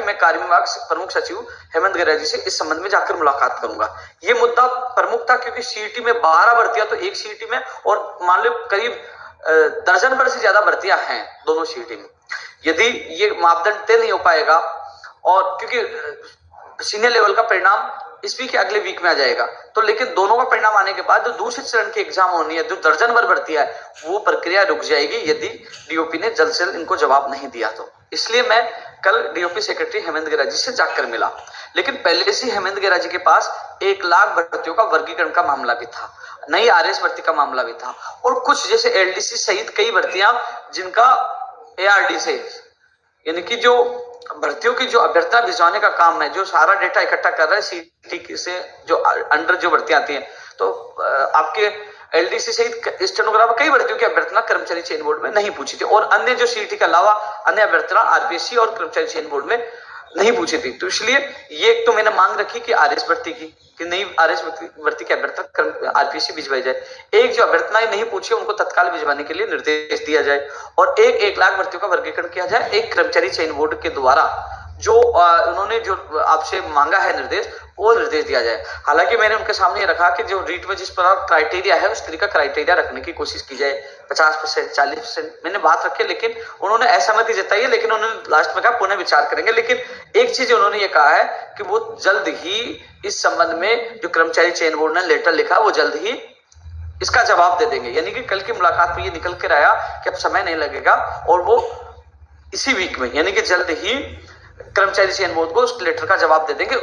मैं कार्य विभाग प्रमुख सचिव हेमंत गैराजी से इस संबंध में जाकर मुलाकात करूंगा। ये मुद्दा प्रमुख था क्योंकि सीईटी में 12 भर्तियां तो एक सीईटी में, और मान लो करीब दर्जन भर से ज्यादा भर्तियां हैं दोनों सीईटी में। यदि ये मापदंड तय नहीं हो पाएगा, और क्योंकि सीनियर लेवल का परिणाम इस वीक के अगले वीक में आ जाएगा, तो लेकिन दोनों का परिणाम आने के बाद जो दूसरे चरण की एग्जाम होनी है, जो दर्जन भर भर्तियां है, वो प्रक्रिया रुक जाएगी यदि डीओपी ने जल्द से जल्द इनको जवाब नहीं दिया तो। इसलिए मैं कल डीओपी सेक्रेटरी हेमंत गैराजी से जाकर मिला, लेकिन पहले से हेमंत गैराजी के पास 1 लाख भर्तियों का वर्गीकरण का मामला भी था, नई आरएस भर्ती का मामला भी था, और कुछ जैसे एलडीसी सहित कई भर्तियां जिनका एआरडी से, यानी कि जो भर्तियों की जो अभ्यर्थना भिजवाने का काम है, जो सारा डेटा इकट्ठा कर रहा है सीटी से, जो अंडर जो भर्तियां आती हैं, तो आपके एलडीसी सहित स्टेनोग्राफर कई भर्तियों की अभ्यर्थना कर्मचारी चयन बोर्ड में नहीं पूछी थी, और अन्य जो सीटी के अलावा अन्य अभ्यर्थना आरपीएससी और कर्मचारी चयन बोर्ड में नहीं पूछी थी। तो इसलिए ये एक तो मैंने मांग रखी कि आरएस भर्ती की, कि नई आरएस भर्ती की अभ्यर्थना आरपीएससी भिजवाई जाए। एक जो अभ्यर्थनाएं नहीं पूछी उनको तत्काल भिजवाने के लिए निर्देश दिया जाए, और 1 लाख भर्तियों का वर्गीकरण किया जाए एक कर्मचारी चयन बोर्ड के द्वारा, जो उन्होंने जो आपसे मांगा है निर्देश, वो निर्देश दिया जाए। हालांकि मैंने उनके सामने रखा कि जो रीट में जिस पर क्राइटेरिया है उस तरीका क्राइटेरिया रखने की कोशिश की जाए, 50%, 40% मैंने बात रखी, लेकिन उन्होंने असहमति जताई है, लेकिन उन्होंने लास्ट में कहा पुनः विचार करेंगे। लेकिन एक चीज उन्होंने ये कहा है कि वो जल्द ही इस संबंध में जो कर्मचारी चयन बोर्ड ने लेटर लिखा वो जल्द ही इसका जवाब दे देंगे। यानी कि कल की मुलाकात में ये निकल कर आया कि अब समय नहीं लगेगा, और वो इसी वीक में यानी कि जल्द ही कर्मचारी चयन बोर्ड को उस लेटर का जवाब दे देंगे।